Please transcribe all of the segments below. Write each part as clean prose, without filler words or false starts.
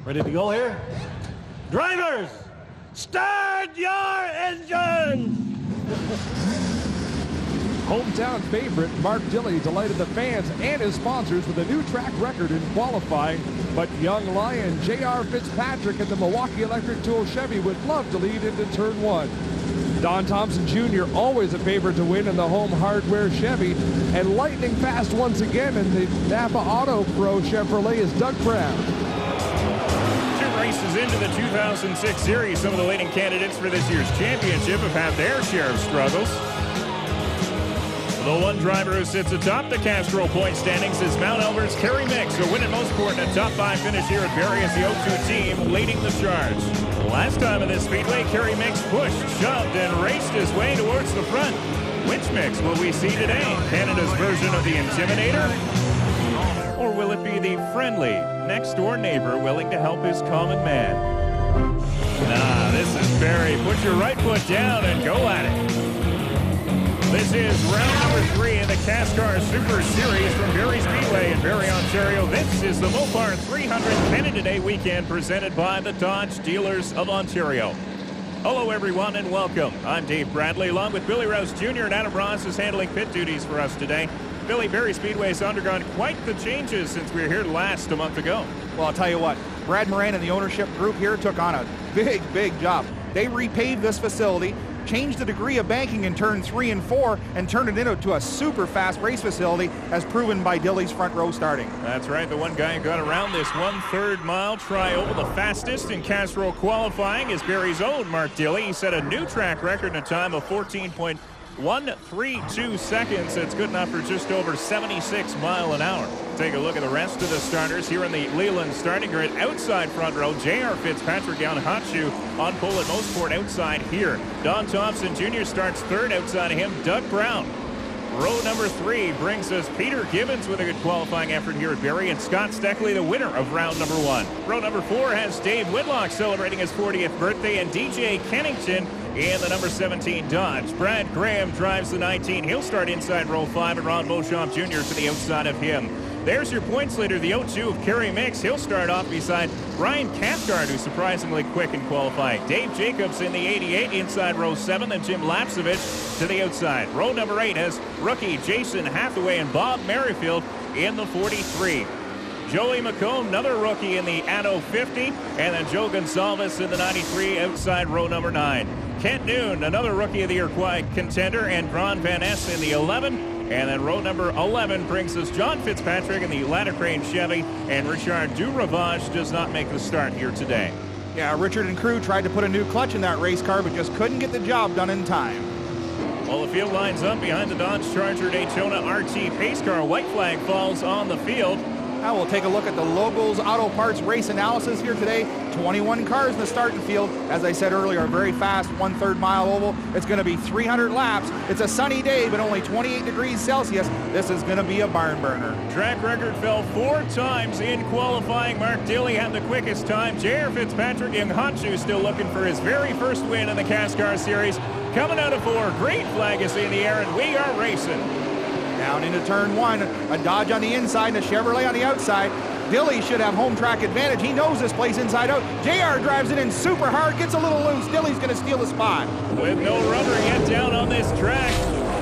Ready to go here? Drivers, start your engines! Hometown favorite Mark Dilley delighted the fans and his sponsors with a new track record in qualifying, but young Lion J.R. Fitzpatrick at the Milwaukee Electric Tool Chevy would love to lead into turn 1. Don Thompson Jr. always a favorite to win in the home hardware Chevy, and lightning fast once again in the Napa Auto Pro Chevrolet is Doug Brown. Races into the 2006 series. Some of the leading candidates for this year's championship have had their share of struggles. The one driver who sits atop the CASCAR point standings is Mount Elburn's Kerry Mix, who win at Mosport in a top 5 finish here at Barrie as the 0-2 team leading the charge. Last time in this speedway, Kerry Mix pushed, shoved, and raced his way towards the front. Which Mix will we see today? Canada's version of the Intimidator? Or will it be the friendly, next-door neighbor willing to help his common man? Nah, this is Barrie. Put your right foot down and go at it. This is round number 3 in the CASCAR Super Series from Barrie Speedway in Barrie, Ontario. This is the Mopar 300 Canada Day weekend presented by the Dodge Dealers of Ontario. Hello, everyone, and welcome. I'm Dave Bradley, along with Billy Rouse Jr. and Adam Ross is handling pit duties for us today. Billy, Barrie Speedway has undergone quite the changes since we were here last a month ago. Well, I'll tell you what, Brad Moran and the ownership group here took on a big job. They repaved this facility, changed the degree of banking in turn 3 and 4, and turned it into a super fast race facility, as proven by Dilley's front row starting. That's right, the one guy who got around this 1/3 mile trioval the fastest in CASCAR qualifying is Barrie's own Mark Dilley. He set a new track record in a time of 14.132 seconds. It's good enough for just over 76 miles an hour. Take a look at the rest of the starters here in the Leland starting grid. Outside front row, J.R. Fitzpatrick down hot shoe on pole at Mosport outside here. Don Thompson Jr. starts third. Outside of him, Doug Brown. Row number 3 brings us Peter Gibbons with a good qualifying effort here at Barrie, and Scott Steckley, the winner of round number 1. Row number 4 has Dave Whitlock celebrating his 40th birthday, and DJ Kennington in the number 17 Dodge. Brad Graham drives the 19. He'll start inside row 5, and Ron Beauchamp Jr. to the outside of him. There's your points leader, the 0-2 of Kerry Mix. He'll start off beside Brian Cathcart, who's surprisingly quick in qualifying. Dave Jacobs in the 88 inside row 7, and Jim Lapsevich to the outside. Row number 8 has rookie Jason Hathaway and Bob Merrifield in the 43. Joey McComb, another rookie in the Atto 50, and then Joe Gonsalves in the 93 outside row number 9. Kent Noon, another rookie of the year contender, and Ron Van Ness in the 11. And then row number 11 brings us John Fitzpatrick in the Ladder Crane Chevy, and Richard Duravage does not make the start here today. Yeah, Richard and crew tried to put a new clutch in that race car, but just couldn't get the job done in time. Well, the field lines up behind the Dodge Charger Daytona RT pace car. White flag falls on the field. Now we'll take a look at the Logos Auto Parts race analysis here today. 21 cars in the starting field. As I said earlier, a very fast 1/3 mile oval. It's going to be 300 laps. It's a sunny day, but only 28 degrees Celsius. This is going to be a barn burner. Track record fell 4 times in qualifying. Mark Dilley had the quickest time. J.R. Fitzpatrick in hot shoe still looking for his very first win in the CASCAR Series. Coming out of 4, green flag is in the air, and we are racing. Down into turn 1, a Dodge on the inside and a Chevrolet on the outside. Dilley should have home track advantage. He knows this place inside out. JR drives it in super hard, gets a little loose. Dilley's going to steal the spot. With no rubber yet down on this track,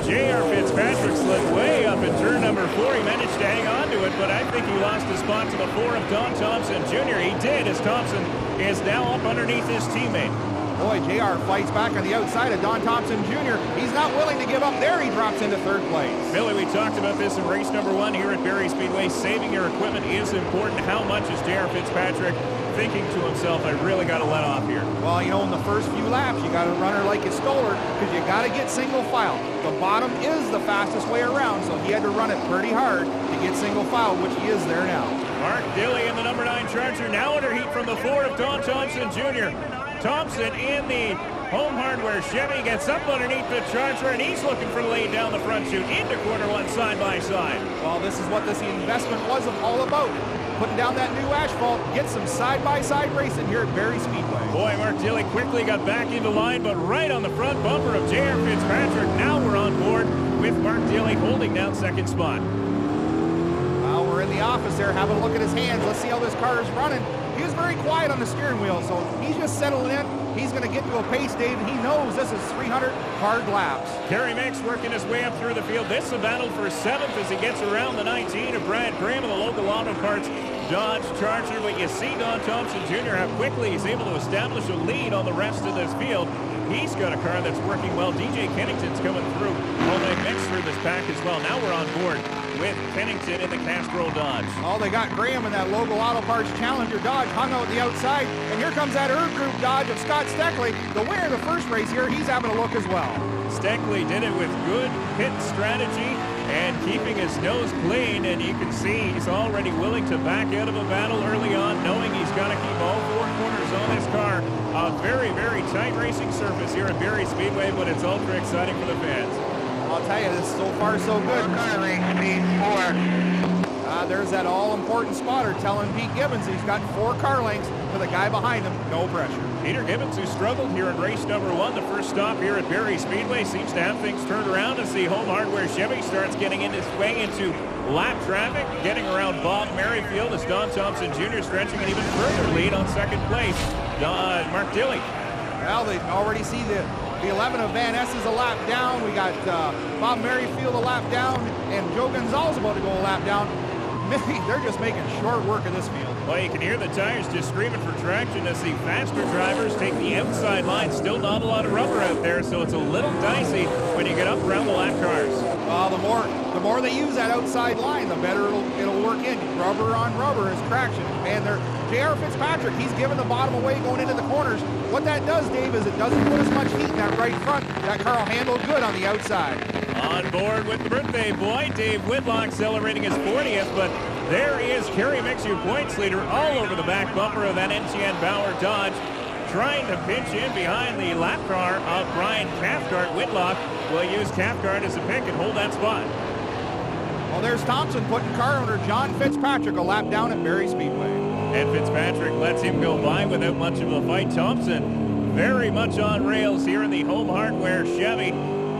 J.R. Fitzpatrick slid way up in turn number 4. He managed to hang on to it, but I think he lost the spot to the 4 of Don Thompson Jr. He did, as Thompson is now up underneath his teammate. Boy, JR fights back on the outside of Don Thompson Jr. He's not willing to give up there. He drops into 3rd place. Billy, we talked about this in race number 1 here at Barrie Speedway. Saving your equipment is important. How much is J.R. Fitzpatrick thinking to himself, I really got to let off here? Well, you know, in the first few laps, you got to run her like you stole her, because you got to get single file. The bottom is the fastest way around, so he had to run it pretty hard to get single file, which he is there now. Mark Dilley in the number 9 Charger, now under heat from the 4 of Don Thompson Jr. Thompson in the home hardware Chevy gets up underneath the Charger, and he's looking for the lead down the front chute into corner 1 side by side. Well, this is what this investment was all about. Putting down that new asphalt, get some side-by-side racing here at Barrie Speedway. Boy, Mark Dilley quickly got back into line, but right on the front bumper of J.R. Fitzpatrick. Now we're on board with Mark Dilley holding down 2nd spot. Well, we're in the office there, having a look at his hands. Let's see how this car is running. He was very quiet on the steering wheel, so he's just settling in. He's going to get to a pace, Dave, and he knows this is 300 hard laps. Kerry Mix working his way up through the field. This is a battle for 7th as he gets around the 19 of Brad Graham of the local auto parts Dodge Charger. But you see Don Thompson Jr. how quickly he's able to establish a lead on the rest of this field. He's got a car that's working well. DJ Kennington's coming through. All they mix through this pack as well. Now we're on board with Kennington in the CASCAR Dodge. Oh, they got Graham in that local auto parts Challenger Dodge hung out the outside. And here comes that Erb Group Dodge of Scott Steckley. The winner of the first race here, he's having a look as well. Steckley did it with good pit strategy and keeping his nose clean, and you can see he's already willing to back out of a battle early on, knowing he's got to keep all 4 corners on this car. A very, very tight racing surface here at Barrie Speedway, but it's ultra exciting for the fans. I'll tell you, this is so far so good. Car lane, speed 4. There's that all-important spotter telling Pete Gibbons he's got 4 car lengths to the guy behind him. No pressure. Peter Gibbons, who struggled here in race number 1, the first stop here at Barrie Speedway, seems to have things turned around as the Home Hardware Chevy starts getting in his way into lap traffic, getting around Bob Merrifield as Don Thompson Jr. stretching an even further lead on second place. Mark Dilley. Well, they already see the 11 of Van Ness is a lap down. We got Bob Merrifield a lap down, and Joe Gonzalez about to go a lap down. Maybe they're just making short work of this field. Well, you can hear the tires just screaming for traction as the faster drivers take the outside line. Still not a lot of rubber out there, so it's a little dicey when you get up around the lap cars. Well, the more they use that outside line, the better it'll work in. Rubber on rubber is traction. And J.R. Fitzpatrick, he's giving the bottom away going into the corners. What that does, Dave, is it doesn't put as much heat in that right front. That car will handle good on the outside. On board with the birthday boy, Dave Whitlock celebrating his 40th, but there is Kerry Mix, your points leader, all over the back bumper of that NTN Bauer Dodge, trying to pinch in behind the lap car of Brian Cathcart. Whitlock will use Cathcart as a pick and hold that spot. Well, there's Thompson putting car owner John Fitzpatrick a lap down at Barrie Speedway. And Fitzpatrick lets him go by without much of a fight. Thompson very much on rails here in the Home Hardware Chevy.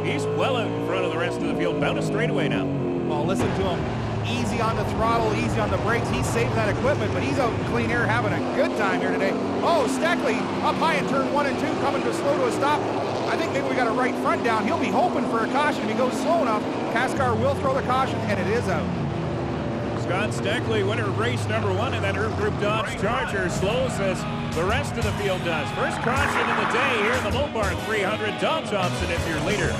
He's well out in front of the rest of the field, bound a straightaway now. Well, listen to him. Easy on the throttle, easy on the brakes. He's saving that equipment, but he's out in clean air having a good time here today. Oh, Steckley up high in turn 1 and 2, coming to slow to a stop. I think maybe we got a right front down. He'll be hoping for a caution if he goes slow enough. CASCAR will throw the caution, and it is out. Scott Steckley, winner of race number 1 in that Erb Group Dodge Charger, slows as the rest of the field does. First caution of the day here in the Mopar 300. Don Thompson is your leader.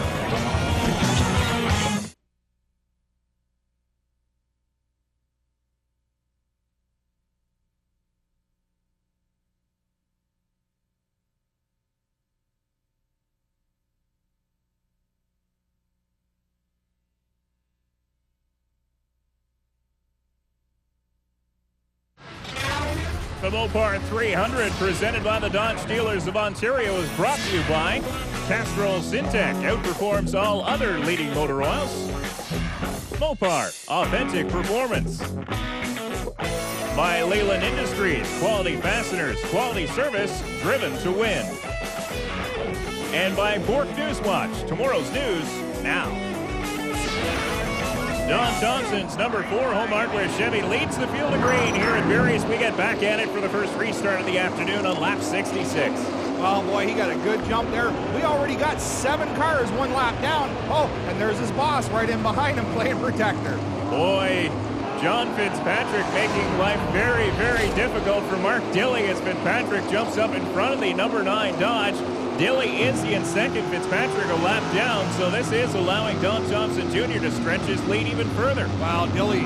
The Mopar 300, presented by the Dodge Dealers of Ontario, is brought to you by Castrol Syntec, outperforms all other leading motor oils. Mopar, authentic performance. By Leyland Industries, quality fasteners, quality service, driven to win. And by Bork Newswatch, tomorrow's news now. Don Thompson's number 4 Home Hardware Chevy leads the field of green here at Barrie as we get back at it for the first restart of the afternoon on lap 66. Oh boy, he got a good jump there. We already got 7 cars 1 lap down. Oh, and there's his boss right in behind him playing protector. Boy, John Fitzpatrick making life very, very difficult for Mark Dilley as Fitzpatrick jumps up in front of the number 9 Dodge. Dilley is in second, Fitzpatrick a lap down, so this is allowing Don Thompson Jr. to stretch his lead even further. Wow, Dilley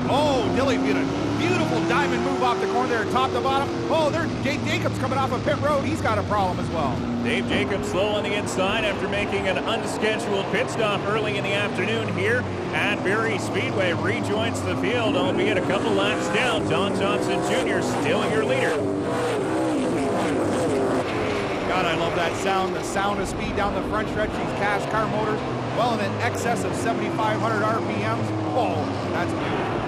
did a beautiful diamond move off the corner there, top to bottom. Oh, there's Jake Jacobs coming off of pit road. He's got a problem as well. Dave Jacobs slow on the inside after making an unscheduled pit stop early in the afternoon here at Barrie Speedway. Rejoins the field, albeit a couple laps down. Don Thompson Jr. still your leader. God, I love that sound, the sound of speed down the front stretch. These CASCAR motors, well in excess of 7,500 RPMs. Oh, that's beautiful.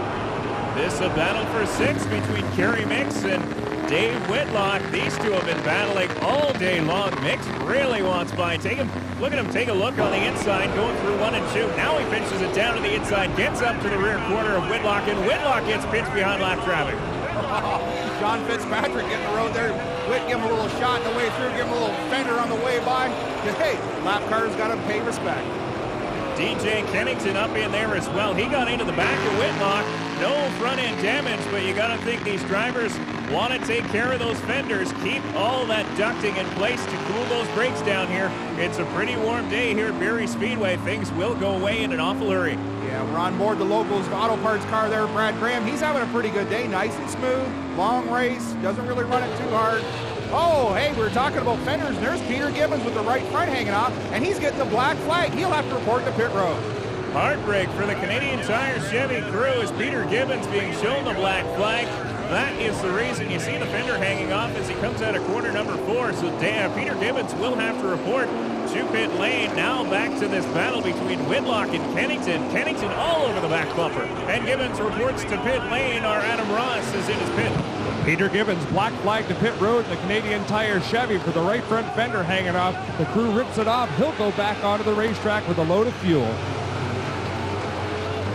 This a battle for 6 between Kerry Mix and Dave Whitlock. These two have been battling all day long. Mick really wants by. Look at him take a look on the inside, going through 1 and 2. Now he pinches it down to the inside, gets up to the rear corner of Whitlock, and Whitlock gets pinched behind lap traffic. John Fitzpatrick getting the road there. Whit give him a little shot on the way through, give him a little fender on the way by. Hey, lap car's got to pay respect. DJ Kennington up in there as well. He got into the back of Whitlock. No front end damage, but you got to think these drivers want to take care of those fenders, keep all that ducting in place to cool those brakes down here. It's a pretty warm day here at Barrie Speedway. Things will go away in an awful hurry. Yeah, we're on board the locals auto parts car there, Brad Graham. He's having a pretty good day, nice and smooth, long race, doesn't really run it too hard. Oh, hey, we were talking about fenders, and there's Peter Gibbons with the right front hanging off, and he's getting the black flag. He'll have to report to pit road. Heartbreak for the Canadian Tire Chevy crew as Peter Gibbons being shown the black flag. That is the reason you see the fender hanging off as he comes out of corner number 4. So Peter Gibbons will have to report to pit lane. Now back to this battle between Whitlock and Kennington. Kennington all over the back bumper. And Gibbons reports to pit lane. Our Adam Ross is in his pit. Peter Gibbons black flag to pit road in the Canadian Tire Chevy for the right front fender hanging off. The crew rips it off. He'll go back onto the racetrack with a load of fuel.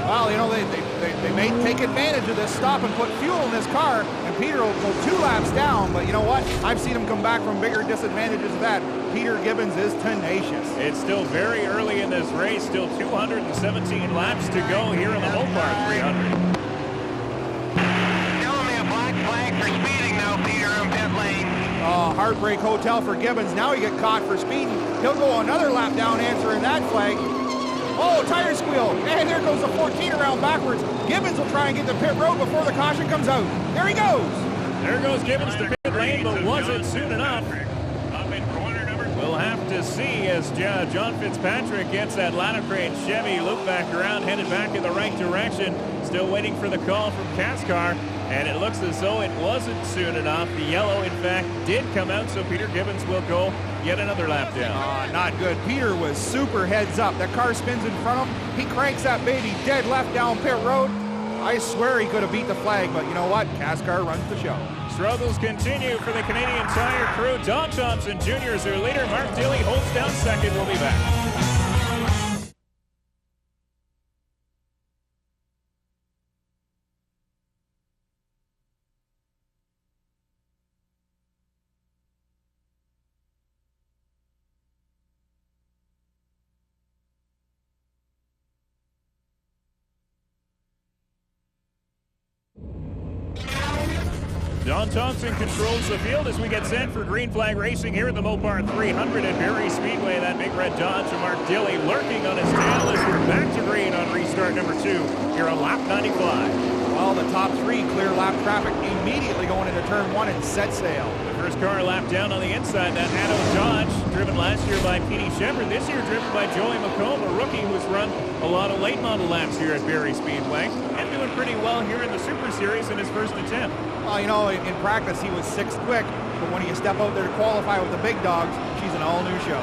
Well, you know, they may take advantage of this stop and put fuel in this car, and Peter will go 2 laps down, but you know what? I've seen him come back from bigger disadvantages than that. Peter Gibbons is tenacious. It's still very early in this race, still 217 laps to go here in the Mopar 300. Telling me a black flag for speeding now, Peter, in pit lane. Heartbreak hotel for Gibbons. Now he get caught for speeding. He'll go another lap down answering that flag. Oh, tire squeal. And there goes the 14 around backwards. Gibbons will try and get to pit road before the caution comes out. There he goes. There goes Gibbons to pit lane, but was it soon enough? We'll have to see as John Fitzpatrick gets that ladder crane Chevy loop back around, headed back in the right direction. Still waiting for the call from CASCAR, and it looks as though it wasn't soon enough. The yellow, in fact, did come out, so Peter Gibbons will go yet another lap down. Not good. Peter was super heads up. That car spins in front of him. He cranks that baby dead left down pit road. I swear he could have beat the flag, but you know what? CASCAR runs the show. Struggles continue for the Canadian Tire crew. Don Thompson Jr. is their leader. Mark Dilley holds down second. We'll be back. Don Thompson controls the field as we get set for green flag racing here at the Mopar 300 at Barrie Speedway. That big red Dodge of Mark Dilley lurking on his tail as we're back to green on restart number 2 here on lap 95. Well, the top 3 clear lap traffic immediately going into turn 1 and set sail. The first car lap down on the inside, that Addo Dodge, driven last year by Petey Shepard, this year driven by Joey McComb, a rookie who's run a lot of late model laps here at Barrie Speedway and doing pretty well here in the Super Series in his first attempt. Well, you know, in practice he was 6th quick, but when you step out there to qualify with the big dogs, she's an all-new show.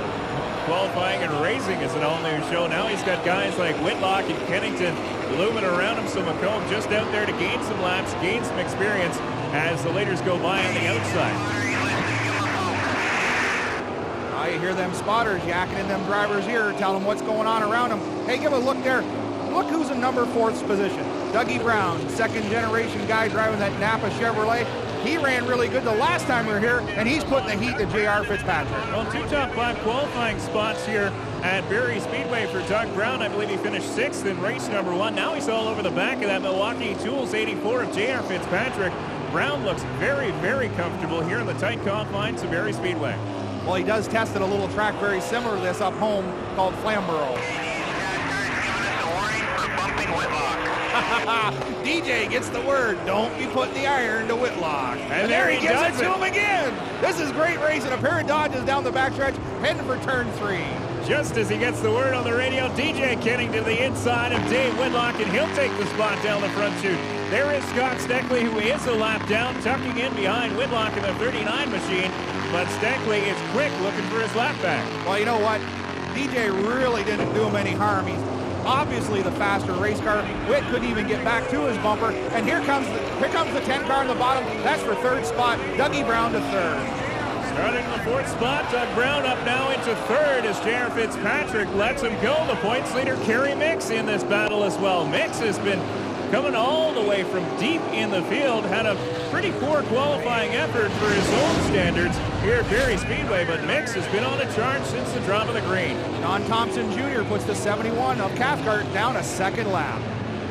Qualifying and racing is an all-new show. Now he's got guys like Whitlock and Kennington looming around him, so McComb just out there to gain some laps, gain some experience as the leaders go by on the outside. You hear them spotters yakking in them drivers' ear, telling them what's going on around them. Hey, give a look there. Look who's in number 4th position. Dougie Brown, 2nd generation guy driving that Napa Chevrolet. He ran really good the last time we were here, and he's putting the heat to J.R. Fitzpatrick. Well, 2 top 5 qualifying spots here at Barrie Speedway for Doug Brown. I believe he finished 6th in race number 1. Now he's all over the back of that Milwaukee Tools 84 of J.R. Fitzpatrick. Brown looks very, very comfortable here in the tight confines of Barrie Speedway. Well, he does test at a little track very similar to this up home called Flamborough. DJ gets the word, don't be putting the iron to Whitlock. And there he gives does it to him again. This is great racing. A pair of Dodges down the backstretch, heading for turn 3. Just as he gets the word on the radio, DJ Kennington to the inside of Dave Whitlock, and he'll take the spot down the front chute. There is Scott Steckley, who is a lap down, tucking in behind Whitlock in the 39 machine. But Steckley is quick, looking for his lap back. Well, you know what? DJ really didn't do him any harm. obviously the faster race car. Witt couldn't even get back to his bumper. And here comes the 10 car in the bottom. That's for third spot. Dougie Brown to third. Starting the fourth spot, Doug Brown up now into third as J.R. Fitzpatrick lets him go. The points leader, Kerry Mix, in this battle as well. Mix has been coming all the way from deep in the field, had a pretty poor qualifying effort for his own standards here at Barrie Speedway, but Mix has been on a charge since the drop of the green. Don Thompson Jr. puts the 71 of CASCAR down a second lap.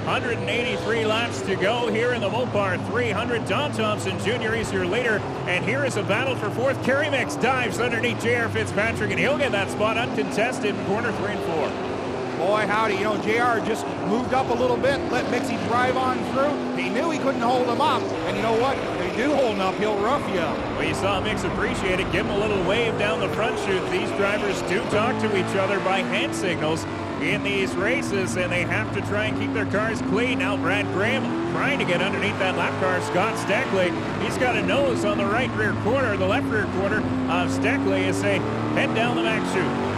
183 laps to go here in the Mopar 300. Don Thompson Jr. is your leader, and here is a battle for fourth. Kerry Mix dives underneath J.R. Fitzpatrick, and he'll get that spot uncontested in corner 3 and 4. Boy, howdy, you know, JR just moved up a little bit, let Mixie drive on through. He knew he couldn't hold him up, and you know what? If they do hold him up, he'll rough you. Well, you saw Mix appreciate it, give him a little wave down the front chute. These drivers do talk to each other by hand signals in these races, and they have to try and keep their cars clean. Now Brad Graham trying to get underneath that lap car. Scott Steckley, he's got a nose on the right rear quarter, the left rear quarter of Steckley as they head down the back chute.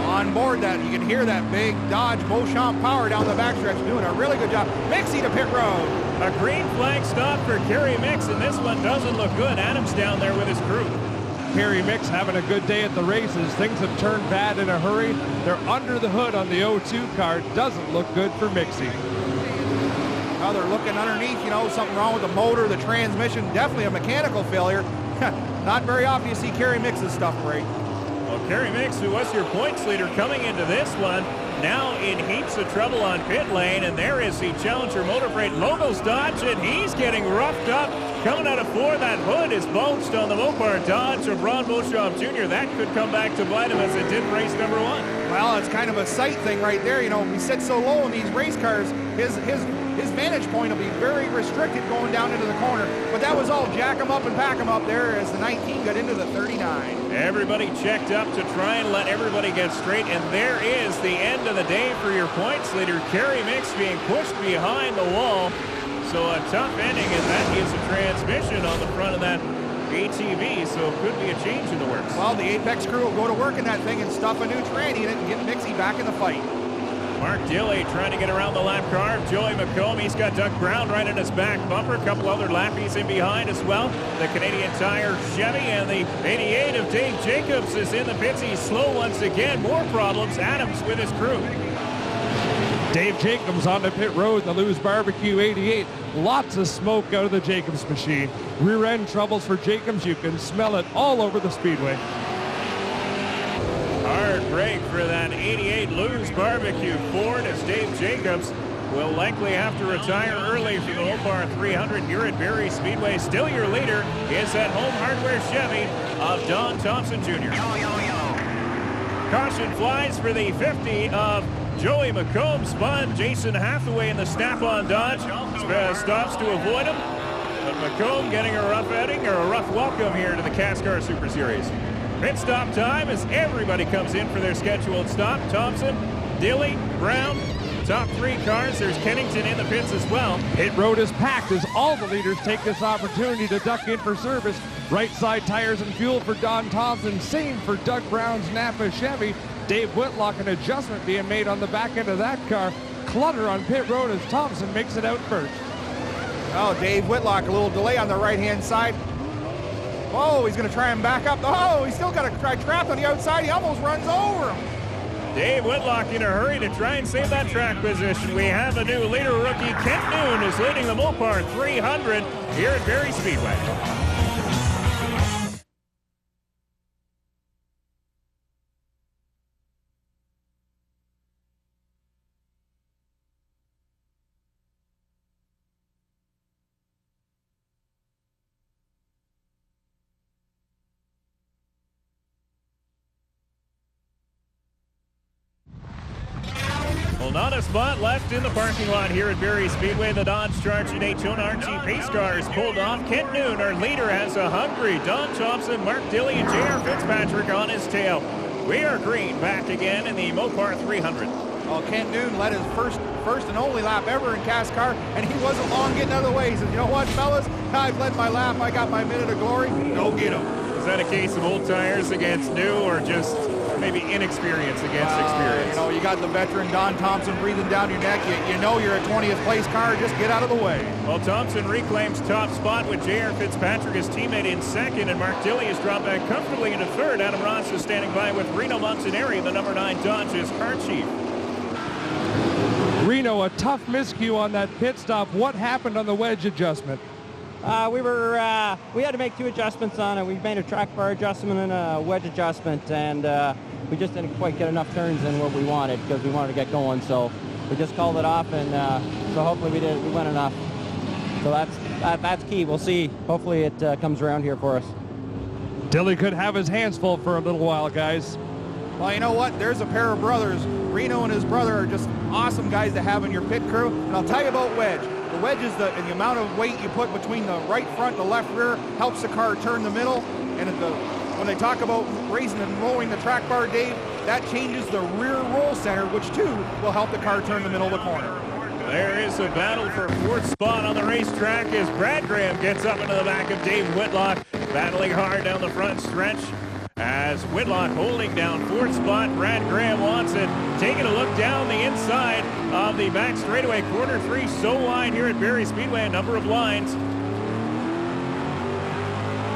On board that, you can hear that big Dodge Beauchamp power down the backstretch, doing a really good job. Mixie to pit road. A green flag stop for Kerry Mix, and this one doesn't look good. Adam's down there with his crew. Kerry Mix having a good day at the races. Things have turned bad in a hurry. They're under the hood on the 02 car. Doesn't look good for Mixie. Now they're looking underneath, you know, something wrong with the motor, the transmission, definitely a mechanical failure. Not very often you see Kerry Mix's stuff break. Well, Kerry Mix, who was your points leader coming into this one, now in heaps of trouble on pit lane, and there is the Challenger Motor Freight Logos Dodge, and he's getting roughed up. Coming out of 4, that hood is bulged on the Mopar Dodge of Ron Beauchamp Jr. That could come back to bite him as it did race number 1. Well, it's kind of a sight thing right there. You know, we sit so low in these race cars, his vantage point will be very restricted going down into the corner. But that was all jack him up and pack him up there as the 19 got into the 39. Everybody checked up to try and let everybody get straight, and there is the end of the day for your points leader. Kerry Mix being pushed behind the wall. So a tough ending, and that is a transmission on the front of that ATV, so it could be a change in the works. Well, the Apex crew will go to work in that thing and stuff a new tranny in it and get Mixie back in the fight. Mark Dilley trying to get around the lap car. Joey McComb, he's got Doug Brown right in his back bumper. A couple other lappies in behind as well. The Canadian Tire Chevy and the 88 of Dave Jacobs is in the pits. He's slow once again. More problems. Adams with his crew. Dave Jacobs on the pit road, the Lou's Barbecue 88. Lots of smoke out of the Jacobs machine. Rear end troubles for Jacobs. You can smell it all over the speedway. Hard break for that 88 Lou's Barbecue Ford as Dave Jacobs will likely have to retire early for the Mopar 300 here at Barrie Speedway. Still your leader is that Home Hardware Chevy of Don Thompson Jr. Caution flies for the 50 of Joey McComb. Spun Jason Hathaway in the Snap-on Dodge. Stops to avoid him. But McComb getting a rough outing or a rough welcome here to the CASCAR Super Series. Pit stop time as everybody comes in for their scheduled stop. Thompson, Dilley, Brown, top 3 cars. There's Kennington in the pits as well. Pit road is packed as all the leaders take this opportunity to duck in for service. Right side tires and fuel for Don Thompson. Same for Doug Brown's Napa Chevy. Dave Whitlock, an adjustment being made on the back end of that car. Clutter on pit road as Thompson makes it out first. Oh, Dave Whitlock, a little delay on the right-hand side. Oh, he's going to try and back up. Oh, he's still got to try trapped on the outside. He almost runs over him. Dave Whitlock in a hurry to try and save that track position. We have a new leader rookie. Kent Noon is leading the Mopar 300 here at Barrie Speedway. Well, not a spot left in the parking lot here at Barrie Speedway. The Dodge Charger Daytona RT pace car is pulled off. Kent Noon, our leader, has a hungry Don Thompson, Mark Dilley, and J.R. Fitzpatrick on his tail. We are green back again in the Mopar 300. Well, Kent Noon led his first and only lap ever in CASCAR, and he wasn't long getting out of the way. He said, you know what, fellas, I've led my lap. I got my minute of glory. Go get him. Is that a case of old tires against new, or just maybe inexperience against experience. You know, you got the veteran Don Thompson breathing down your neck. You know you're a 20th place car. Just get out of the way. Well, Thompson reclaims top spot with J.R. Fitzpatrick, his teammate, in second, and Mark Tilley has dropped back comfortably into third. Adam Ross is standing by with Reno Montanari, the number 9 Dodge's car chief. Reno, a tough miscue on that pit stop. What happened on the wedge adjustment? We had to make 2 adjustments on it. We made a track bar adjustment and a wedge adjustment, and we just didn't quite get enough turns in what we wanted because we wanted to get going. So we just called it off, and so hopefully we went enough. So that's key. We'll see. Hopefully it comes around here for us. Tilley could have his hands full for a little while, guys. Well, you know what? There's a pair of brothers. Reno and his brother are just awesome guys to have in your pit crew. And I'll tell you about wedge. The wedge is the amount of weight you put between the right front and the left rear helps the car turn the middle. And when they talk about raising and lowering the track bar, Dave, that changes the rear roll center, which too will help the car turn the middle of the corner. There is a battle for 4th spot on the racetrack as Brad Graham gets up into the back of Dave Whitlock, battling hard down the front stretch. As Whitlock holding down 4th spot, Brad Graham wants it. Taking a look down the inside of the back straightaway. Corner 3 so wide here at Barrie Speedway, a number of lines.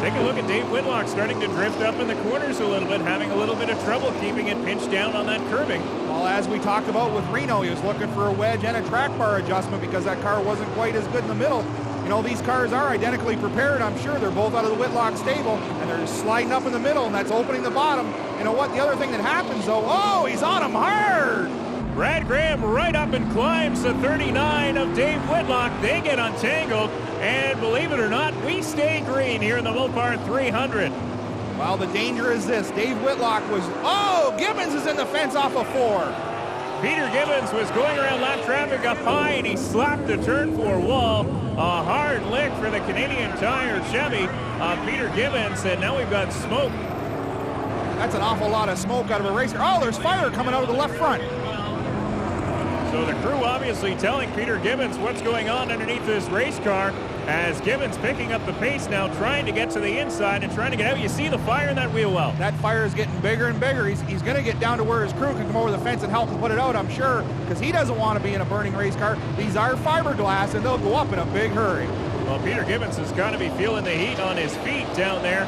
Take a look at Dave Whitlock starting to drift up in the corners a little bit, having a little bit of trouble keeping it pinched down on that curbing. Well, as we talked about with Reno, he was looking for a wedge and a track bar adjustment because that car wasn't quite as good in the middle. You know, these cars are identically prepared. I'm sure they're both out of the Whitlock stable, and they're sliding up in the middle, and that's opening the bottom. You know what? The other thing that happens, though, oh, he's on him hard. Brad Graham right up and climbs the 39 of Dave Whitlock. They get untangled, and believe it or not, we stay green here in the Mopar 300. Well, the danger is this. Dave Whitlock was, oh, Gibbons is in the fence off of 4. Peter Gibbons was going around lap traffic up high, and he slapped the turn 4 wall. A hard lick for the Canadian Tire Chevy of Peter Gibbons, and now we've got smoke. That's an awful lot of smoke out of a racer. Oh, there's fire coming out of the left front. So the crew obviously telling Peter Gibbons what's going on underneath this race car, as Gibbons picking up the pace now, trying to get to the inside and trying to get out. You see the fire in that wheel well. That fire is getting bigger and bigger. He's going to get down to where his crew can come over the fence and help him put it out, I'm sure, because he doesn't want to be in a burning race car. These are fiberglass, and they'll go up in a big hurry. Well, Peter Gibbons has got to be feeling the heat on his feet down there,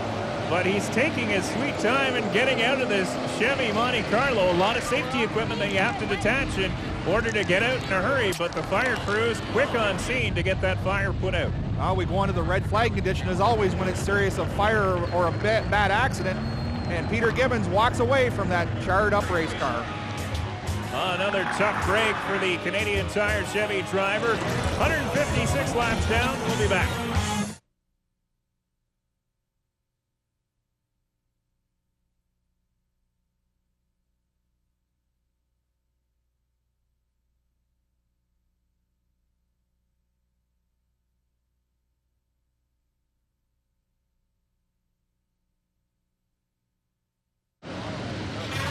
but he's taking his sweet time and getting out of this Chevy Monte Carlo. A lot of safety equipment that you have to detach in order to get out in a hurry, but the fire crew is quick on scene to get that fire put out. We go into the red flag condition as always when it's serious of fire or a bad accident, and Peter Gibbons walks away from that charred up race car. Another tough break for the Canadian Tire Chevy driver. 156 laps down. We'll be back.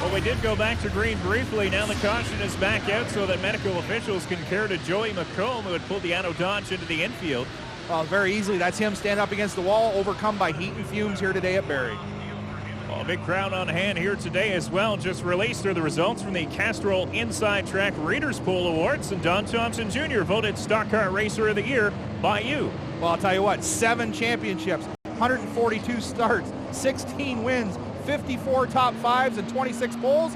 Well, we did go back to green briefly. Now the caution is back out so that medical officials can care to Joey McComb, who had pulled the Oro Dodge into the infield. Well, very easily. That's him standing up against the wall, overcome by heat and fumes here today at Barrie. Well, a big crowd on hand here today as well. Just released are the results from the Castrol Inside Track Readers Poll Awards, and Don Thompson Jr. voted Stock Car Racer of the Year by you. Well, I'll tell you what, 7 championships, 142 starts, 16 wins, 54 top 5s, and 26 poles.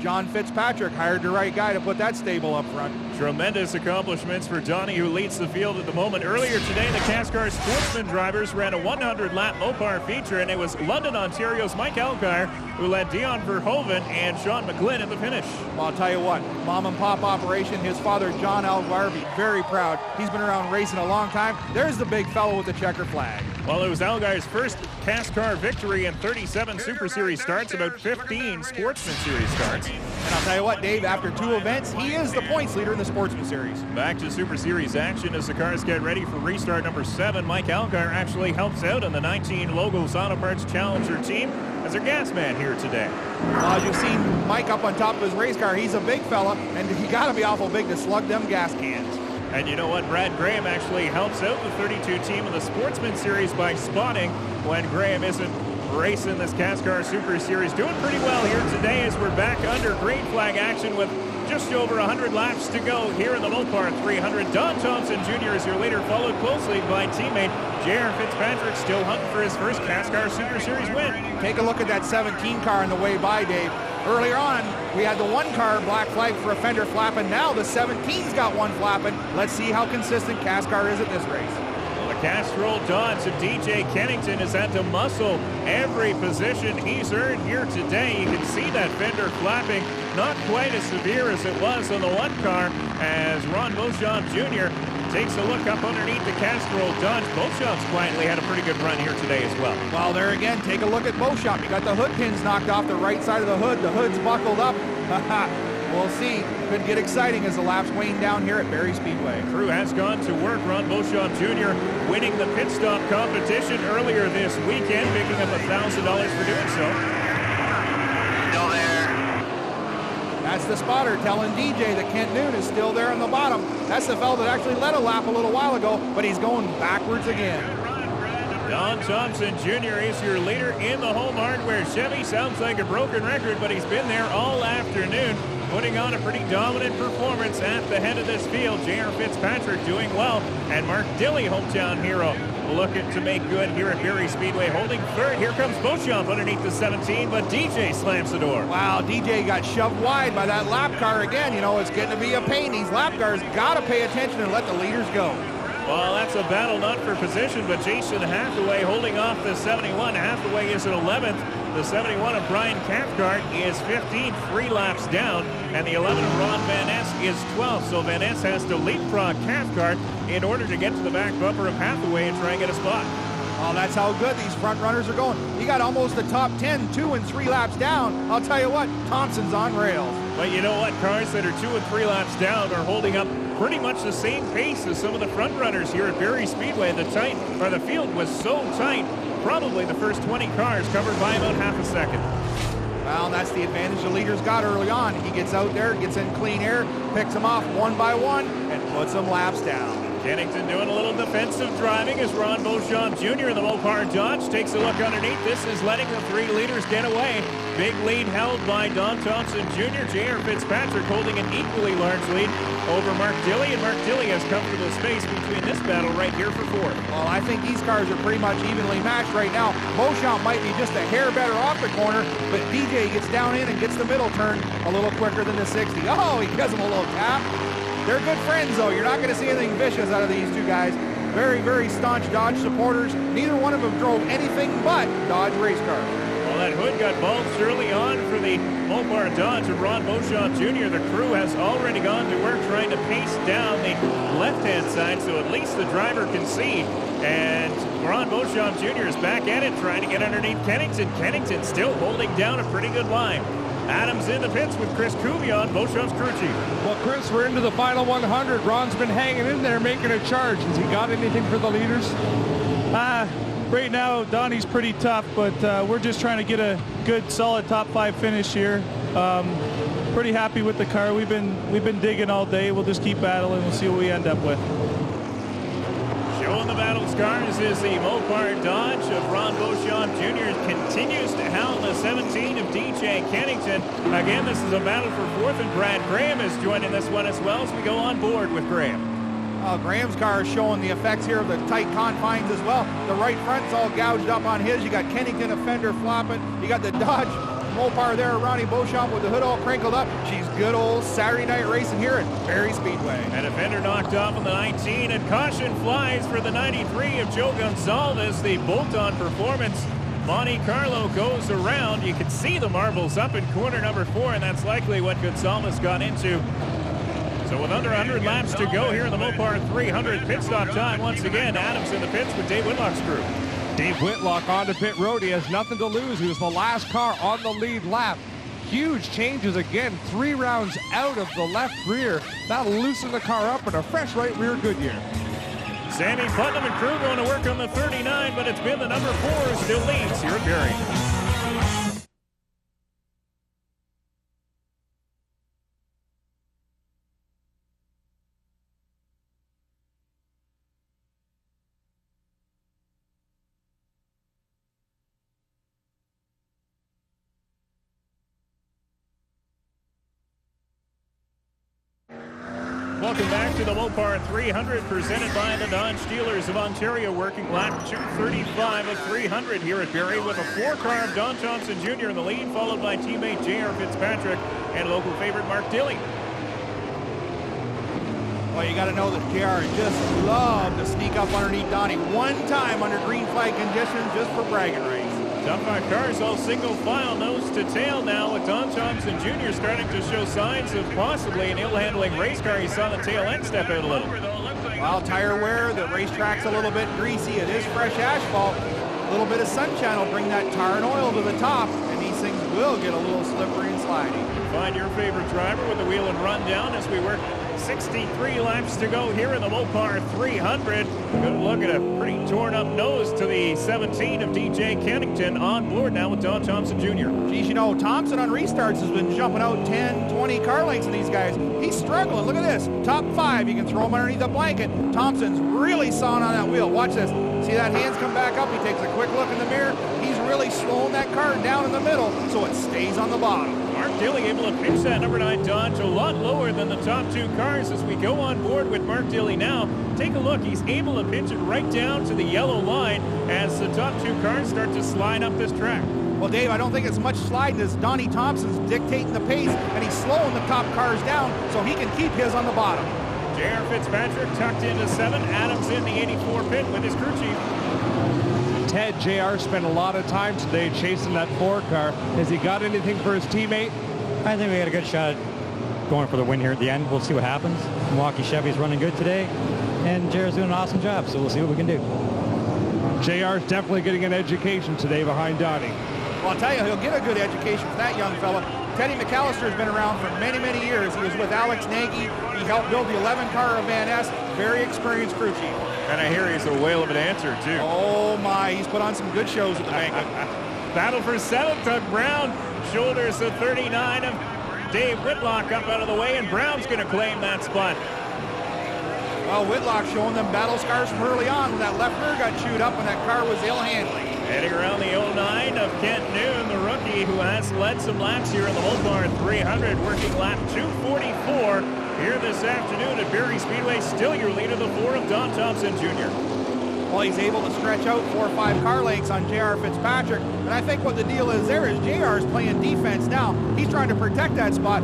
John Fitzpatrick hired the right guy to put that stable up front. Tremendous accomplishments for Johnny, who leads the field at the moment. Earlier today, the CASCAR Sportsman drivers ran a 100-lap Mopar feature, and it was London, Ontario's Mike Algar who led Dion Verhoeven and Sean McGlynn at the finish. Well, I'll tell you what, mom and pop operation. His father, John Algar, be very proud. He's been around racing a long time. There's the big fellow with the checker flag. Well, it was Algar's first CASCAR victory in 37 Super Series starts, about 15 Sportsman Series starts. And I'll tell you what, Dave, after 2 events, he is the points leader in the Sportsman Series. Back to Super Series action as the cars get ready for restart number 7. Mike Algar actually helps out on the 19 Logos Auto Parts Challenger team as their gas man here today. Well, as you've seen Mike up on top of his race car, he's a big fella, and he got to be awful big to slug them gas cans. And you know what? Brad Graham actually helps out the 32 team of the Sportsman Series by spotting when Graham isn't racing this CASCAR Super Series. Doing pretty well here today as we're back under green flag action with just over 100 laps to go here in the Mopar 300. Don Thompson Jr. is your leader, followed closely by teammate J.R. Fitzpatrick, still hunting for his first CASCAR Super Series win. Take a look at that 17 car on the way by, Dave. Earlier on, we had the 1 car black flag for a fender flapping. Now the 17's got 1 flapping. Let's see how consistent CASCAR is at this race. Well, the Castrol Dodge of DJ Kennington has had to muscle every position he's earned here today. You can see that fender flapping, not quite as severe as it was on the 1 car, as Ron Beauchamp Jr. takes a look up underneath the Castrol Dodge. Beauchamp's quietly had a pretty good run here today as well. Well, there again, take a look at Beauchamp. You got the hood pins knocked off the right side of the hood. The hood's buckled up. We'll see. Could get exciting as the laps wane down here at Barrie Speedway. Crew has gone to work. Ron Beauchamp Jr. winning the pit stop competition earlier this weekend, picking up $1,000 for doing so. Still there. That's the spotter telling DJ that Kent Noon is still there on the bottom. That's the fellow that actually led a lap a little while ago, but he's going backwards again. Don Thompson Jr. is your leader in the home hardware Chevy. Sounds like a broken record, but he's been there all afternoon, putting on a pretty dominant performance at the head of this field. J.R. Fitzpatrick doing well, and Mark Dilley, hometown hero, looking to make good here at Barrie Speedway, holding third. Here comes Beauchamp underneath the 17, but DJ slams the door. Wow, DJ got shoved wide by that lap car again. You know, it's getting to be a pain. These lap cars got to pay attention and let the leaders go. Well, that's a battle not for position, but Jason Hathaway holding off the 71. Hathaway is in 11th. The 71 of Brian Cathcart is 15th, 3 laps down, and the 11 of Ron Van Ness is 12th. So Van Ness has to leapfrog Cathcart in order to get to the back bumper of Hathaway and try and get a spot. Oh, that's how good these front runners are going. You got almost the top 10, 2 and 3 laps down. I'll tell you what, Thompson's on rails. But you know what? Cars that are 2 and 3 laps down are holding up pretty much the same pace as some of the front runners here at Barrie Speedway. The field was so tight, probably the first 20 cars covered by about half a second. Well, that's the advantage the leaders got early on. He gets out there, gets in clean air, picks them off 1 by 1, and puts them laps down. Kennington doing a little defensive driving as Ron Beauchamp Jr. in the Mopar Dodge takes a look underneath. This is letting the 3 leaders get away. Big lead held by Don Thompson Jr. J.R. Fitzpatrick holding an equally large lead over Mark Dilley, and Mark Dilley has comfortable space between this battle right here for 4th. Well, I think these cars are pretty much evenly matched right now. Beauchamp might be just a hair better off the corner, but DJ gets down in and gets the middle turn a little quicker than the 60. Oh, he gives him a little tap. They're good friends, though. You're not going to see anything vicious out of these 2 guys. Very, very staunch Dodge supporters. Neither one of them drove anything but Dodge race cars. Well, that hood got bulged early on for the Mopar Dodge of Ron Beauchamp Jr. The crew has already gone to work trying to pace down the left-hand side so at least the driver can see. And Ron Beauchamp Jr. is back at it, trying to get underneath Kennington. Kennington still holding down a pretty good line. Adams in the pits with Chris Cuvion, Beauchamp's crew chief. Well, Chris, we're into the final 100. Ron's been hanging in there, making a charge. Has he got anything for the leaders? Right now, Donnie's pretty tough, but we're just trying to get a good, solid top 5 finish here. Pretty happy with the car. We've been digging all day. We'll just keep battling. We'll see what we end up with. Showing the battle scars is the Mopar Dodge of Ron Beauchamp Jr. Continues to hound the 17 of DJ Kennington. Again, this is a battle for 4th, and Brad Graham is joining this one as well as we go on board with Graham. Graham's car is showing the effects here of the tight confines as well. The right front's all gouged up on his. You got Kennington, a fender flopping. You got the Dodge Mopar there, Ronnie Beauchamp with the hood all crinkled up. She's good old Saturday night racing here at Barrie Speedway. And a fender knocked off on the 19, and caution flies for the 93 of Joe Gonzalez. The bolt-on performance Monte Carlo goes around. You can see the marbles up in corner number 4, and that's likely what Gonzalez got into. So with under 100 laps to go here in the Mopar 300 pit stop time, once again, Adams in the pits with Dave Whitlock's crew. Dave Whitlock on the pit road. He has nothing to lose. He was the last car on the lead lap. Huge changes again. 3 rounds out of the left rear. That'll loosen the car up and a fresh right rear Goodyear. Sammy Putnam and crew going to work on the 39, but it's been the number 4 still leads here at Barrie. welcome back to the Mopar 300 presented by the Dodge Dealers of Ontario, working lap 235 of 300 here at Barrie with a 4-car of Don Thompson Jr. in the lead, followed by teammate J.R. Fitzpatrick and local favorite Mark Dilley. Well, you got to know that JR just loved to sneak up underneath Donnie one time under green flag conditions just for bragging rights. Top 5 cars all single file, nose to tail now, with Don Thompson Jr. starting to show signs of possibly an ill-handling race car. He saw the tail end step out a little. Well, tire wear, the racetrack's a little bit greasy. It is fresh asphalt. A little bit of sunshine will bring that tar and oil to the top, and these things will get a little slippery and slidey. Find your favorite driver with the wheel and rundown as we work 63 laps to go here in the Mopar 300. Good look at a pretty torn up nose to the 17 of DJ Kennington on board now with Don Thompson Jr. Geez, you know, Thompson on restarts has been jumping out 10, 20 car lengths of these guys. He's struggling. Look at this. Top 5. You can throw him underneath the blanket. Thompson's really sawing on that wheel. Watch this. See that hands come back up? He takes a quick look in the mirror. He's really slowing that car down in the middle so it stays on the bottom. Mark Dilley able to pitch that number 9 Dodge a lot lower than the top 2 cars as we go on board with Mark Dilley now. Take a look. He's able to pitch it right down to the yellow line as the top 2 cars start to slide up this track. Well, Dave, I don't think it's much sliding as Donnie Thompson's dictating the pace, and he's slowing the top cars down so he can keep his on the bottom. J.R. Fitzpatrick tucked into 7. Adams in the 84 pit with his crew chief. Ted, JR spent a lot of time today chasing that 4 car. Has he got anything for his teammate? I think we got a good shot at going for the win here at the end. We'll see what happens. Milwaukee Chevy's running good today, and JR's doing an awesome job, so we'll see what we can do. JR's definitely getting an education today behind Donnie. Well, I'll tell you, he'll get a good education from that young fella. Teddy McAllister has been around for many, many years. He was with Alex Nagy. He helped build the 11 car of Van Ness. Very experienced crew chief. And I hear he's a whale of an answer, too. Oh, my. He's put on some good shows at the banquet. Battle for 7th. Doug Brown shoulders the 39 of Dave Whitlock up out of the way, and Brown's going to claim that spot. Well, Whitlock showing them battle scars from early on when that left rear got chewed up when that car was ill-handling. Heading around the 09 of Kent Noon, the rookie who has led some laps here in the Mopar 300, working lap 244 here this afternoon at Barrie Speedway. Still your leader, the 4 of Don Thompson Jr. Well, he's able to stretch out 4 or 5 car lengths on J.R. Fitzpatrick, and I think what the deal is there is J.R.'s playing defense now. He's trying to protect that spot.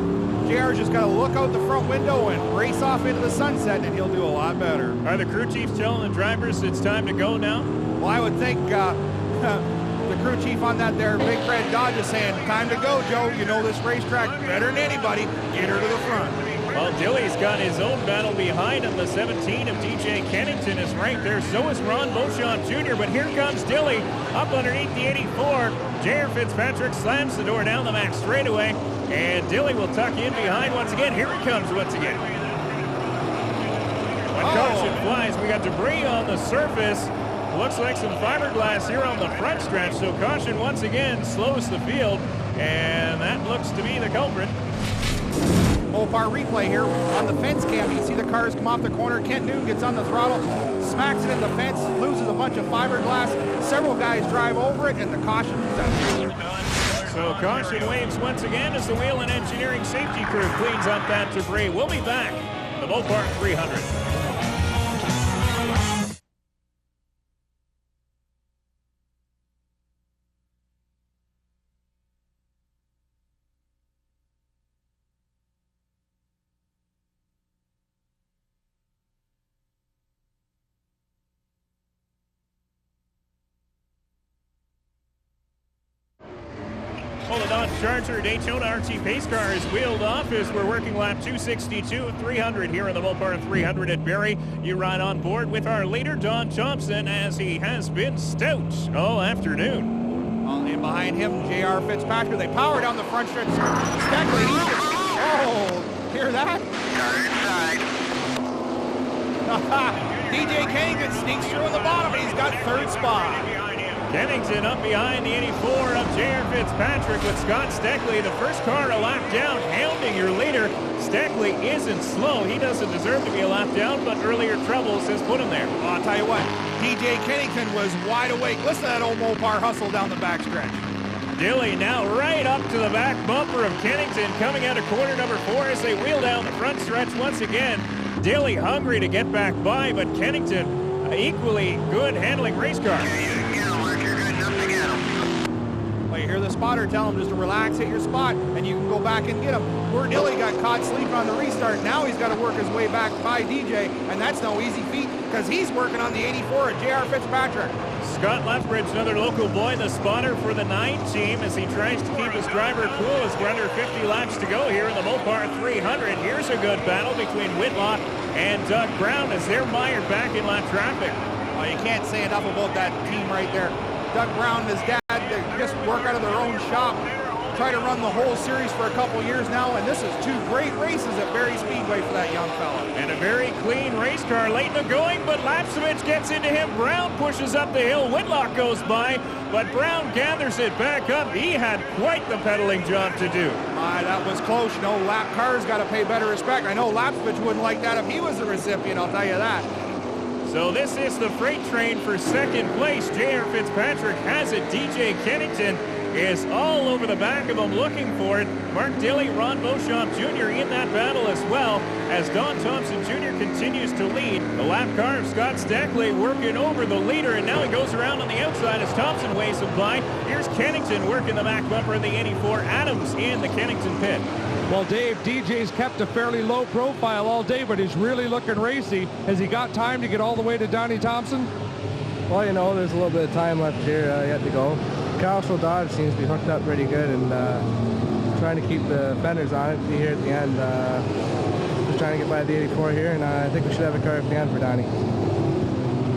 J.R.'s just got to look out the front window and race off into the sunset, and he'll do a lot better. Are the crew chiefs telling the drivers it's time to go now? Well, I would think the crew chief on that there big red Dodge is saying, time to go, Joe. You know this racetrack better than anybody. Get her to the front. Well, Dilley's got his own battle behind him. The 17 of DJ Kennington is right there. So is Ron Beauchamp Jr. But here comes Dilley up underneath the 84. J.R. Fitzpatrick slams the door down the max straightaway. And Dilley will tuck in behind once again. Here he comes once again. When caution flies, we got debris on the surface. Looks like some fiberglass here on the front stretch. So caution once again slows the field. And that looks to be the culprit. Mopar replay here on the fence cam. You can see the cars come off the corner. Kent Noon gets on the throttle, smacks it in the fence, loses a bunch of fiberglass. Several guys drive over it, and the caution is done. So caution waves once again as the wheel and engineering safety crew cleans up that debris. We'll be back. The Mopar 300. Well, the Dodge Charger Daytona RT pace car is wheeled off as we're working lap 262 and 300 here in the Mopar 300 at Barrie. You ride on board with our leader, Don Thompson, as he has been stout all afternoon. And behind him, J.R. Fitzpatrick. They power down the front stretch. Steckley, he just, oh, hear that? DJ Kennington sneaks through in the bottom, and he's got 3rd spot. Kennington up behind the 84 of J.R. Fitzpatrick with Scott Steckley, the first car a lap down, hounding your leader. Steckley isn't slow. He doesn't deserve to be a lap down, but earlier troubles has put him there. Well, I'll tell you what, DJ Kennington was wide awake. Listen to that old Mopar hustle down the backstretch. Dilley now right up to the back bumper of Kennington coming out of corner number 4 as they wheel down the front stretch once again. Dilly hungry to get back by, but Kennington equally good handling race car. Well, you hear the spotter tell him just to relax, hit your spot, and you can go back and get him. Poor Dilly got caught sleeping on the restart. Now he's got to work his way back by DJ, and that's no easy feat because he's working on the 84 at J.R. Fitzpatrick. Scott Lethbridge, another local boy, the spotter for the 9 team as he tries to keep his driver cool as we're under 50 laps to go here in the Mopar 300. Here's a good battle between Whitlock and Doug Brown as they're mired back in lap traffic. Oh, you can't say enough about that team right there. Doug Brown and his dad, they just work out of their own shop, try to run the whole series for a couple years now, and this is 2 great races at Barrie Speedway for that young fella. And a very clean race car late in the going, but Lapsevich gets into him. Brown pushes up the hill. Whitlock goes by, but Brown gathers it back up. He had quite the pedaling job to do. That was close. You know, lap cars got to pay better respect. I know Lapsevich wouldn't like that if he was the recipient, I'll tell you that. So this is the freight train for second place. J.R. Fitzpatrick has it. DJ Kennington is all over the back of him looking for it. Mark Dilly, Ron Beauchamp Jr. in that battle as well as Don Thompson Jr. continues to lead. The lap car of Scott Steckley working over the leader, and now he goes around on the outside as Thompson waves him by. Here's Kennington working the back bumper in the 84. Adams in the Kennington pit. Well, Dave, DJ's kept a fairly low profile all day, but he's really looking racy. Has he got time to get all the way to Donnie Thompson? Well, you know, there's a little bit of time left here yet to go. Castle Dodge seems to be hooked up pretty good and trying to keep the fenders on it here at the end. Just trying to get by the 84 here, and I think we should have a car at the end for Donnie.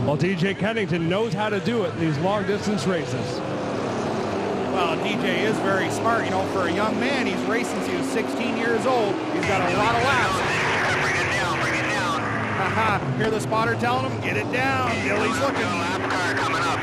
Well, DJ Kennington knows how to do it in these long-distance races. Well, DJ is very smart, you know, for a young man. He's raced since he was 16 years old. He's got a lot of laps. Bring it down, bring it down. Haha, hear the spotter telling him, get it down. Dilly's looking. Lap car coming up.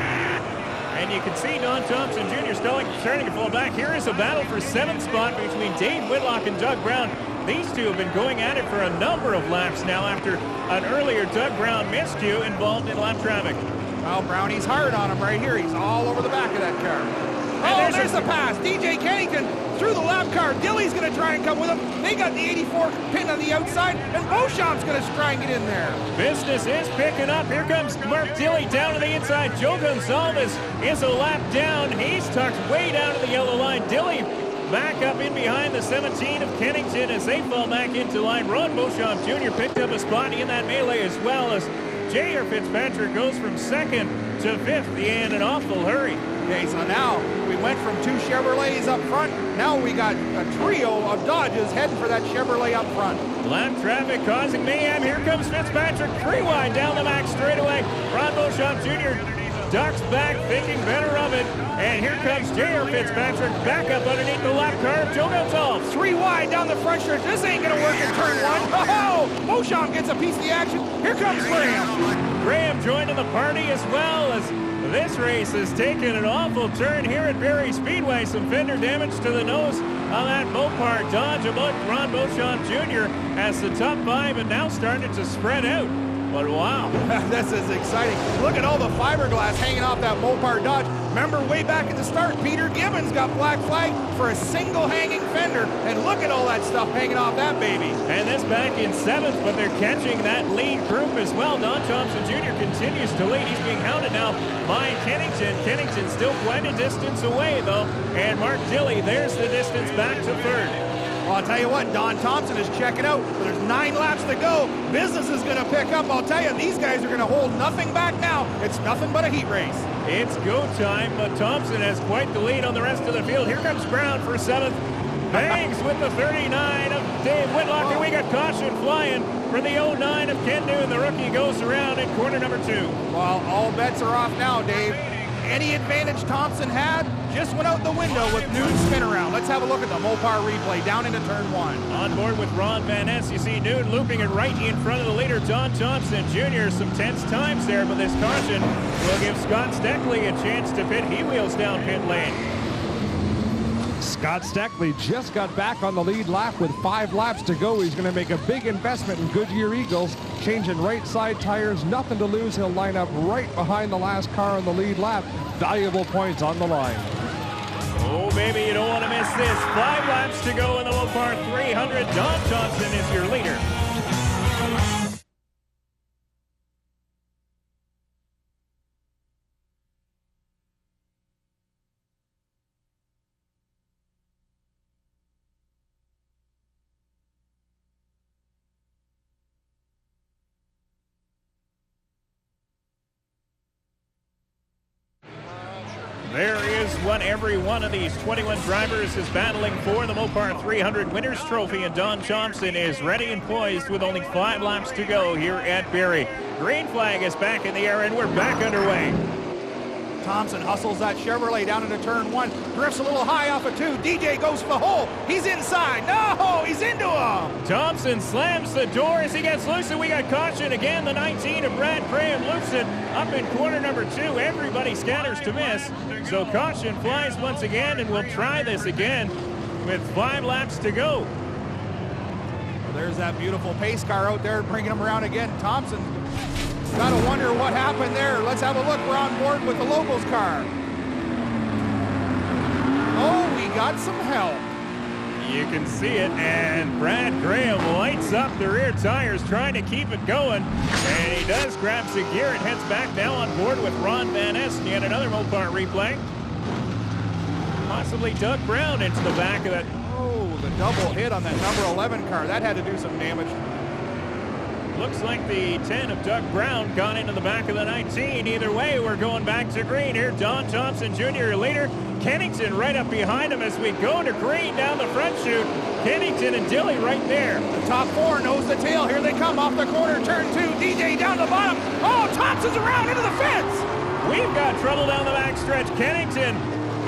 And you can see Don Thompson Jr. starting to fall back. Here is a battle for 7th spot between Dave Whitlock and Doug Brown. These two have been going at it for a number of laps now after an earlier Doug Brown miscue involved in lap traffic. Well, Brownie's hard on him right here. He's all over the back of that car. Oh, there's the pass. DJ Kennington through the lap car. Dilly's going to try and come with him. They got the 84 pin on the outside, and Beauchamp's going to try and get in there. Business is picking up. Here comes Mark Dilly down to the inside. Joe Gonzalez is a lap down. He's tucked way down to the yellow line. Dilly back up in behind the 17 of Kennington as they fall back into line. Ron Beauchamp Jr. picked up a spot in that melee as well as J.R. Fitzpatrick goes from 2nd to 5th in an awful hurry. Okay, so now we went from 2 Chevrolets up front. Now we got a trio of Dodges heading for that Chevrolet up front. Lap traffic causing mayhem. Here comes Fitzpatrick 3 wide down the back straightaway. Ron Beauchamp Jr. ducks back, thinking better of it. And here comes J.R. Fitzpatrick back up underneath the lap car of Joe Gonzalez. 3 wide down the front stretch. This ain't going to work in turn 1. Oh, Beauchamp gets a piece of the action. Here comes Graham. Graham joining the party as well as this race has taken an awful turn here at Barrie Speedway. Some fender damage to the nose on that Mopar Dodge about Ron Beauchamp Jr. as the top 5 and now starting to spread out. But wow. This is exciting. Look at all the fiberglass hanging off that Mopar Dodge. Remember way back at the start, Peter Gibbons got black flagged for a single hanging fender. And look at all that stuff hanging off that baby. And this back in 7th, but they're catching that lead group as well. Don Thompson Jr. continues to lead. He's being hounded now by Kennington. Kennington still quite a distance away, though. And Mark Dilly, there's the distance back to 3rd. Well, I'll tell you what, Don Thompson is checking out. There's 9 laps to go. Business is going to pick up. I'll tell you, these guys are going to hold nothing back now. It's nothing but a heat race. It's go time, but Thompson has quite the lead on the rest of the field. Here comes Brown for 7th. Bangs with the 39 of Dave Whitlock, and we got caution flying for the 09 of Ken Newton. The rookie goes around in corner number 2. Well, all bets are off now, Dave. Any advantage Thompson had just went out the window with Newton's spin around. Let's have a look at the Mopar replay down into turn 1. On board with Ron Van Ness, you see Newton looping it right in front of the leader, Don Thompson Jr. Some tense times there, but this caution will give Scott Steckley a chance to pit. He wheels down pit lane. Scott Steckley just got back on the lead lap with 5 laps to go. He's going to make a big investment in Goodyear Eagles, changing right side tires, nothing to lose. He'll line up right behind the last car on the lead lap. Valuable points on the line. Oh, baby, you don't want to miss this. 5 laps to go in the Mopar 300. Don Thompson is your leader. There is what every one of these 21 drivers is battling for, the Mopar 300 Winners Trophy, and Don Thompson is ready and poised with only 5 laps to go here at Barrie. Green flag is back in the air, and we're back underway. Thompson hustles that Chevrolet down into turn 1, drifts a little high off of 2. DJ goes for the hole. He's inside. No, he's into him. Thompson slams the door as he gets loose, and we got caution again. The 19 of Brad Graham loose it up in corner number 2. Everybody scatters to miss. So caution flies once again, and we'll try this again with 5 laps to go. Well, there's that beautiful pace car out there bringing him around again. Thompson, gotta wonder what happened there. Let's have a look. We're on board with the locals car. Oh, we got some help. You can see it, and Brad Graham lights up the rear tires trying to keep it going, and he does grab some gear and heads back now on board with Ron Van Essen. Yet another Mopar replay. Possibly Doug Brown into the back of that. Oh, the double hit on that number 11 car. That had to do some damage. Looks like the 10 of Doug Brown got into the back of the 19. Either way, we're going back to green here. Don Thompson Jr., leader. Kennington right up behind him as we go to green down the front chute. Kennington and Dilly right there. The top 4 knows the tail. Here they come off the corner, turn 2. DJ down the bottom. Oh, Thompson's around into the fence. We've got trouble down the backstretch. Kennington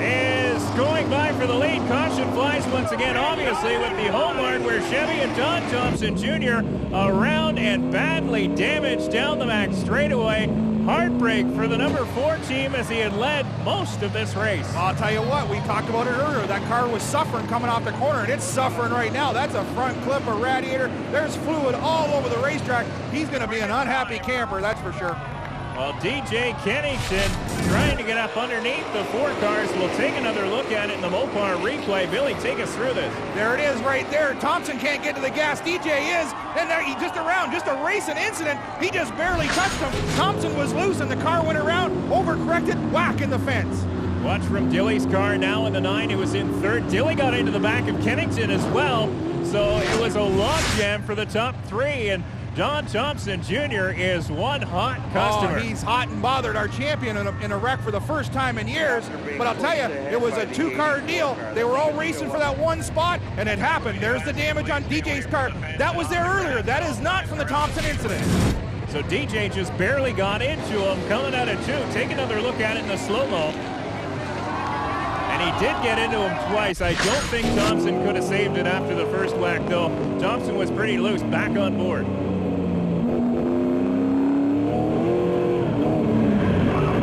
is going by for the lead. Caution flies once again, obviously, with the home run where Chevy and Don Thompson Jr. around and badly damaged down the back straightaway. Heartbreak for the number 4 team as he had led most of this race. I'll tell you what, we talked about it earlier. That car was suffering coming off the corner, and it's suffering right now. That's a front clip, a radiator. There's fluid all over the racetrack. He's going to be an unhappy camper, that's for sure. Well, DJ Kennington trying to get up underneath the 4 cars. We'll take another look at it in the Mopar replay. Billy, take us through this. There it is right there. Thompson can't get to the gas. DJ is, and there he's just around, just a racing incident. He just barely touched him. Thompson was loose, and the car went around, overcorrected, whack in the fence. Watch from Dilly's car now in the 9. It was in 3rd. Dilly got into the back of Kennington as well. So it was a logjam for the top 3, and Don Thompson Jr. is one hot customer. Oh, he's hot and bothered. Our champion in a wreck for the first time in years. But I'll tell you, it was a 2-car deal. They were all racing for that one spot, and it happened. There's the damage on DJ's car. That was there earlier. That is not from the Thompson incident. So DJ just barely got into him, coming out of 2. Take another look at it in the slow-mo. And he did get into him twice. I don't think Thompson could have saved it after the first whack, though. Thompson was pretty loose, back on board.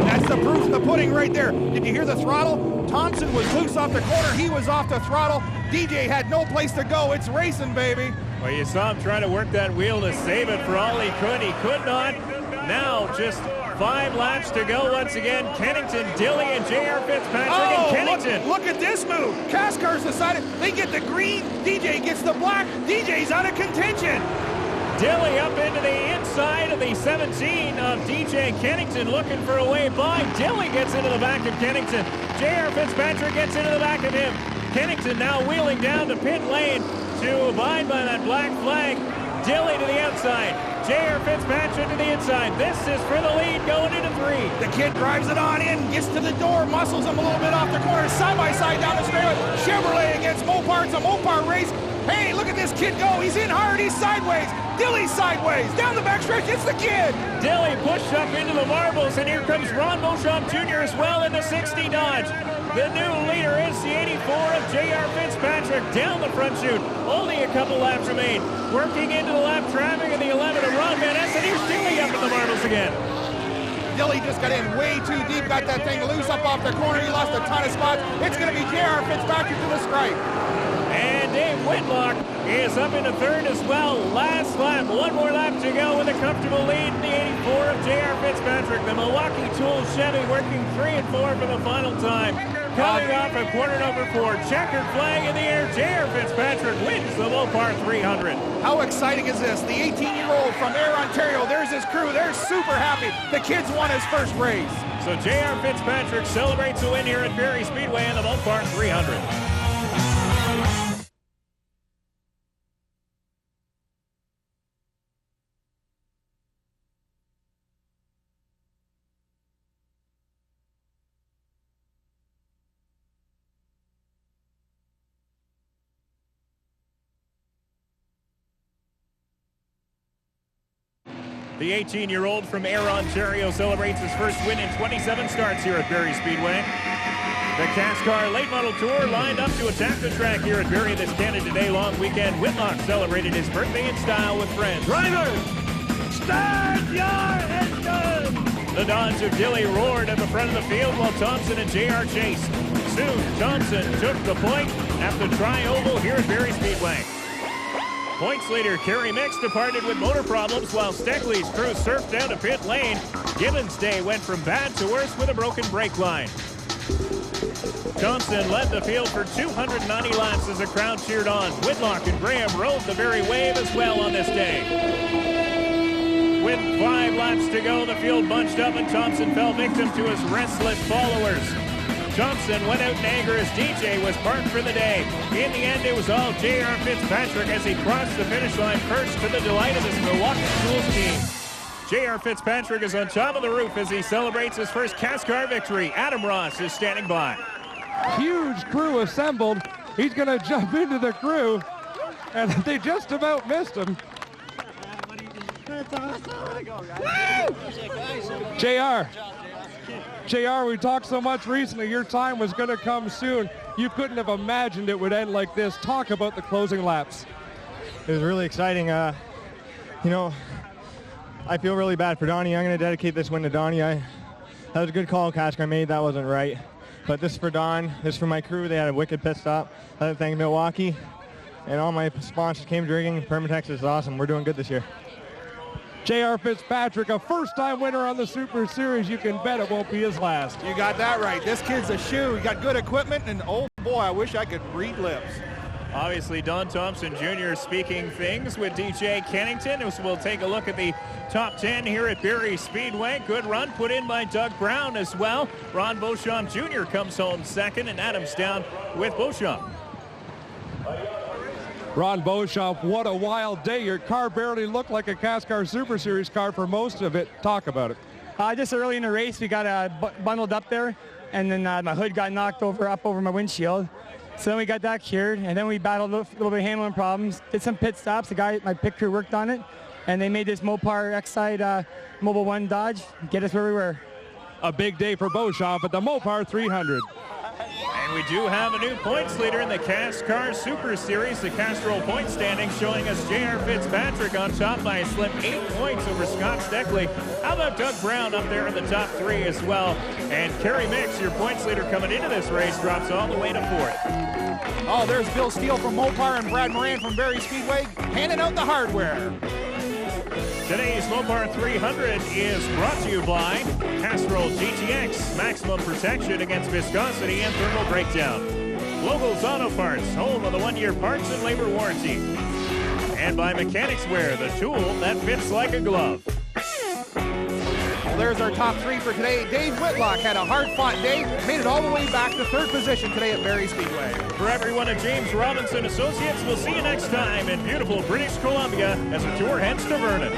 That's the proof in the pudding right there. Did you hear the throttle? Thompson was loose off the corner. He was off the throttle. DJ had no place to go. It's racing, baby. Well, you saw him trying to work that wheel to save it for all he could. He could not. Now just 5 laps to go once again. Kennington, Dilly, and J.R. Fitzpatrick, and Kennington. Look at this move. CASCAR's decided they get the green. DJ gets the black. DJ's out of contention. Dilly up into the inside of the 17 of DJ Kennington, looking for a way by. Dilly gets into the back of Kennington. J.R. Fitzpatrick gets into the back of him. Kennington now wheeling down to pit lane to abide by that black flag. Dilly to the outside. J.R. Fitzpatrick to the inside. This is for the lead going into 3. The kid drives it on in, gets to the door, muscles him a little bit off the corner, side by side down the straightaway. Chevrolet against Mopar. It's a Mopar race. Hey, look at this kid go. He's in hard. He's sideways. Dilly sideways. Down the backstretch. It's the kid. Dilly pushed up into the marbles, and here comes Ron Beauchamp Jr. as well in the 60 Dodge. The new leader is the 84 of J.R. Fitzpatrick down the front chute. Only a couple laps remain. Working into the lap traffic of the 11 of Ron Van Essen. Here's Dilly up in the marbles again. Dilly just got in way too deep, got that thing loose up off the corner. He lost a ton of spots. It's going to be J.R. Fitzpatrick to the stripe. And Dave Whitlock is up into 3rd as well. Last lap, 1 more lap to go with a comfortable lead in the 84 of J.R. Fitzpatrick. The Milwaukee Tool Chevy working 3 and 4 for the final time. Coming off of corner number 4, checkered flag in the air. J.R. Fitzpatrick wins the Mopar 300. How exciting is this? The 18-year-old from Ayr, Ontario, there's his crew. They're super happy. The kid's won his first race. So J.R. Fitzpatrick celebrates a win here at Barrie Speedway in the Mopar 300. The 18-year-old from Ayr, Ontario celebrates his first win in 27 starts here at Barrie Speedway. The CASCAR Late Model Tour lined up to attack the track here at Barrie this Canada Day long weekend. Whitlock celebrated his birthday in style with friends. Drivers, start your engines! The Dons of Dilley roared at the front of the field while Thompson and JR chased. Soon, Thompson took the point at the tri-oval here at Barrie Speedway. Points leader Kerry Mix departed with motor problems while Steckley's crew surfed down to pit lane. Gibbons' day went from bad to worse with a broken brake line. Thompson led the field for 290 laps as the crowd cheered on. Whitlock and Graham rode the Barrie wave as well on this day. With 5 laps to go, the field bunched up and Thompson fell victim to his restless followers. Thompson went out in anger as DJ was parked for the day. In the end, it was all J.R. Fitzpatrick as he crossed the finish line first to the delight of his Milwaukee Schools team. J.R. Fitzpatrick is on top of the roof as he celebrates his first CASCAR victory. Adam Ross is standing by. Huge crew assembled. He's going to jump into the crew, and they just about missed him. JR, we talked so much recently. Your time was going to come soon. You couldn't have imagined it would end like this. Talk about the closing laps. It was really exciting. You know, I feel really bad for Donnie. I'm going to dedicate this win to Donnie. That was a good call CASCAR made. That wasn't right. But this is for Don. This is for my crew. They had a wicked pit stop. I'd like to thank Milwaukee. And all my sponsors came drinking. Permatex is awesome. We're doing good this year. J.R. Fitzpatrick, a first-time winner on the Super Series. You can bet it won't be his last. You got that right. This kid's a shoe. He got good equipment, and oh boy, I wish I could read lips. Obviously, Don Thompson Jr. speaking things with DJ Kennington. As we'll take a look at the top 10 here at Barrie Speedway. Good run put in by Doug Brown as well. Ron Beauchamp Jr. comes home second, and Adams down with Beauchamp. Ron Beauchamp, what a wild day. Your car barely looked like a CASCAR Super Series car for most of it. Talk about it. Just early in the race, we got bundled up there, and then my hood got knocked up over my windshield. So then we got that cured, and then we battled a little bit of handling problems. Did some pit stops. The guy, my pit crew, worked on it, and they made this Mopar X-Side Mobile 1 Dodge get us where we were. A big day for Beauchamp at the Mopar 300. And we do have a new points leader in the CASCAR Super Series. The Castrol point standing showing us J.R. Fitzpatrick on top by a slim 8 points over Scott Steckley. How about Doug Brown up there in the top 3 as well? And Kerry Mix, your points leader coming into this race, drops all the way to 4th. Oh, there's Bill Steele from Mopar and Brad Moran from Barrie Speedway handing out the hardware. Today's Mopar 300 is brought to you by Castrol GTX, maximum protection against viscosity and thermal breakdown. Locals Auto Parts, home of the 1-year parts and labor warranty. And by Mechanics Wear, the tool that fits like a glove. Well, there's our top 3 for today. Dave Whitlock had a hard-fought day, made it all the way back to 3rd position today at Barrie Speedway. For everyone at James Robinson Associates, we'll see you next time in beautiful British Columbia as the tour heads to Vernon.